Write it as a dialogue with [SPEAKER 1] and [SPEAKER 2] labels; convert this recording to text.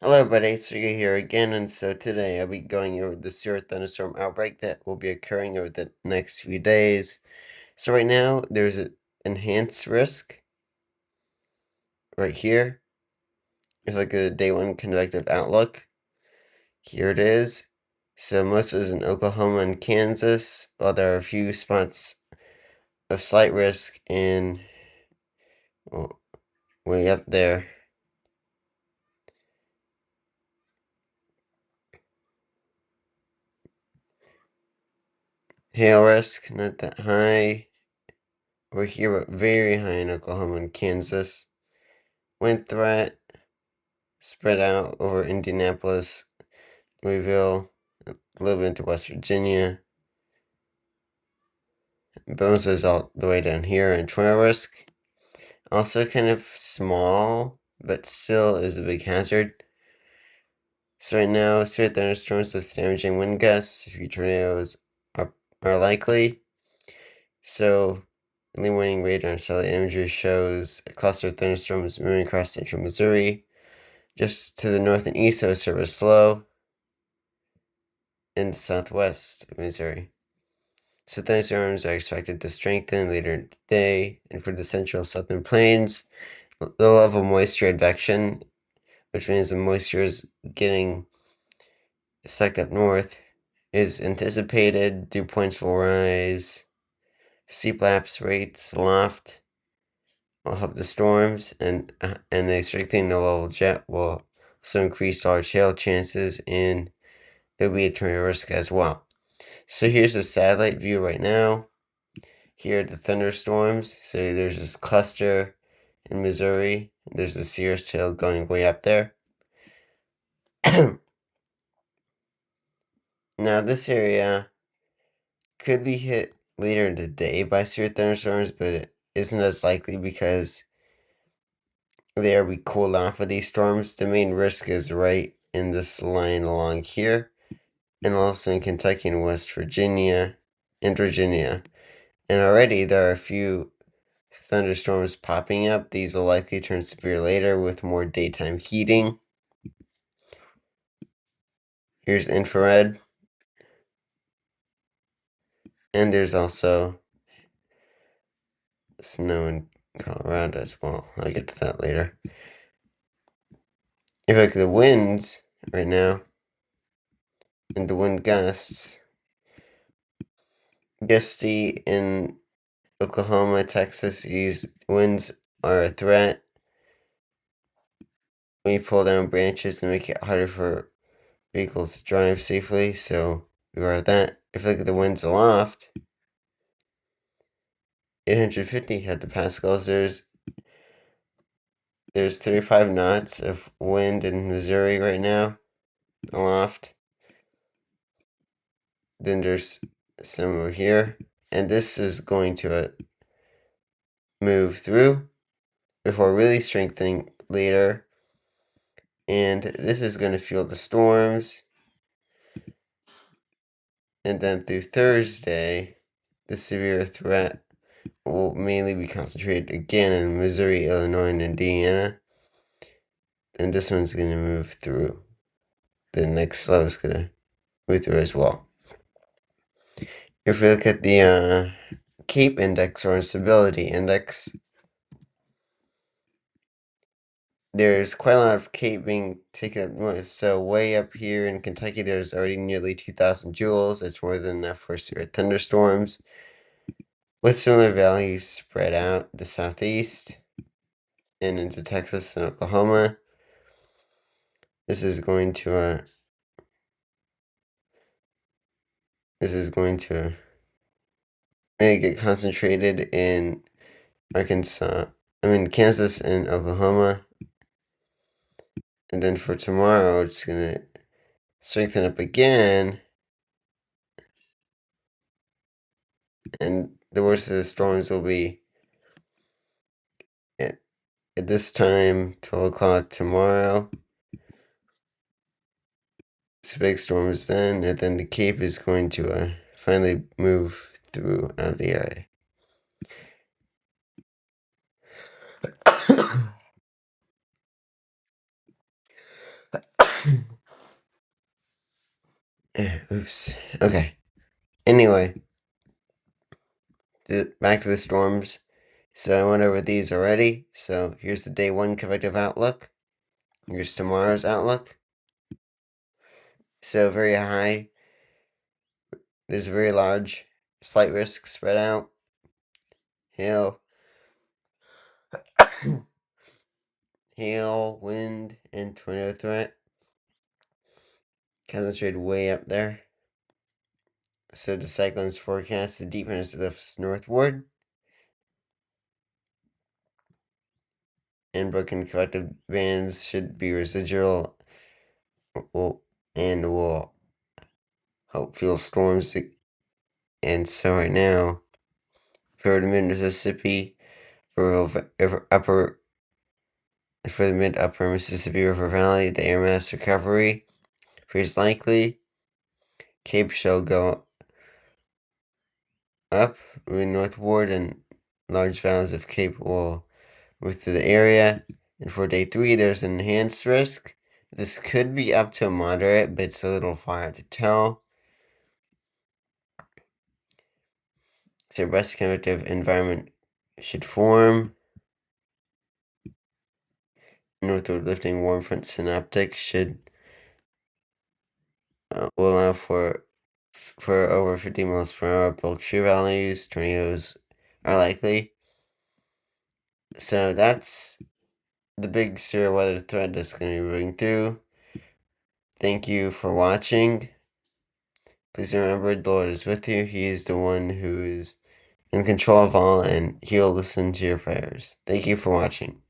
[SPEAKER 1] Hello everybody, it's Riga here again, and so today I'll be going over the severe thunderstorm outbreak that will be occurring over the next few days. So right now, there's an enhanced risk right here. It's like a day one convective outlook. Here it is. So most of it is in Oklahoma and Kansas, while there are a few spots of slight risk in way up there. Hail risk, not that high. We're here, but very high in Oklahoma and Kansas. Wind threat spread out over Indianapolis, Louisville, a little bit into West Virginia. Bonuses all the way down here, and tornado risk. Also kind of small, but still is a big hazard. So right now, severe thunderstorms with damaging wind gusts, a few tornadoes are likely. So, early morning radar and satellite imagery shows a cluster of thunderstorms moving across central Missouri. Just to the north and east of service low in the southwest of Missouri. So thunderstorms are expected to strengthen later in the day, and for the central southern plains, low level moisture advection, which means the moisture is getting sucked up north, is anticipated. Dew points will rise. Steep lapse rates aloft will help the storms, and the strengthening low level jet will also increase large hail chances, and there'll be a tornado risk as well. So here's the satellite view right now. Here are the thunderstorms. So there's this cluster in Missouri. There's the Sears tail going way up there. Now this area could be hit later in the day by severe thunderstorms, but it isn't as likely because there we cooled off of these storms. The main risk is right in this line along here, and also in Kentucky and West Virginia and Virginia. And already there are a few thunderstorms popping up. These will likely turn severe later with more daytime heating. Here's infrared. And there's also snow in Colorado as well. I'll get to that later. If I look at the winds right now, and the wind gusts, gusty in Oklahoma, Texas, these winds are a threat. We pull down branches to make it harder for vehicles to drive safely, so beware of that. If you look at the winds aloft, 850 hectopascals. There's 35 knots of wind in Missouri right now, aloft. Then there's some over here, and this is going to move through before really strengthening later. And this is going to fuel the storms. And then through Thursday, the severe threat will mainly be concentrated again in Missouri, Illinois, and Indiana. And this one's going to move through. The next low is going to move through as well. If we look at the CAPE index or instability index, there's quite a lot of CAPE being taken up north. So way up here in Kentucky, there's already nearly 2,000 joules. That's more than enough for severe thunderstorms. With similar values spread out the southeast and into Texas and Oklahoma. This is going to get concentrated in Kansas and Oklahoma. And then for tomorrow, it's going to strengthen up again. And the worst of the storms will be at this time, 12 o'clock tomorrow. It's big storms then, and then the Cape is going to finally move through out of the area. Oops. Okay. Anyway, back to the storms. So I went over these already. So here's the day one convective outlook. Here's tomorrow's outlook. So very high. There's a very large slight risk spread out. Hail, hail, wind, and tornado threat concentrated way up there. So the cyclone's forecast to deepen as it lifts northward. And broken convective bands should be residual and will help fuel storms. And so right now, for the mid-Mississippi, for the mid-upper Mississippi River Valley, the air mass recovery appears likely. Cape shall go up, moving northward, and large valleys of Cape will move through the area. And for day 3, there's an enhanced risk. This could be up to a moderate, but it's a little far out to tell. So breast convective environment should form. Northward lifting warm front synaptic should will allow for over 50 miles per hour bulk shear values. Tornadoes are likely. So that's the big severe weather threat that's going to be moving through. Thank you for watching. Please remember, the Lord is with you. He is the one who is in control of all, and He will listen to your prayers. Thank you for watching.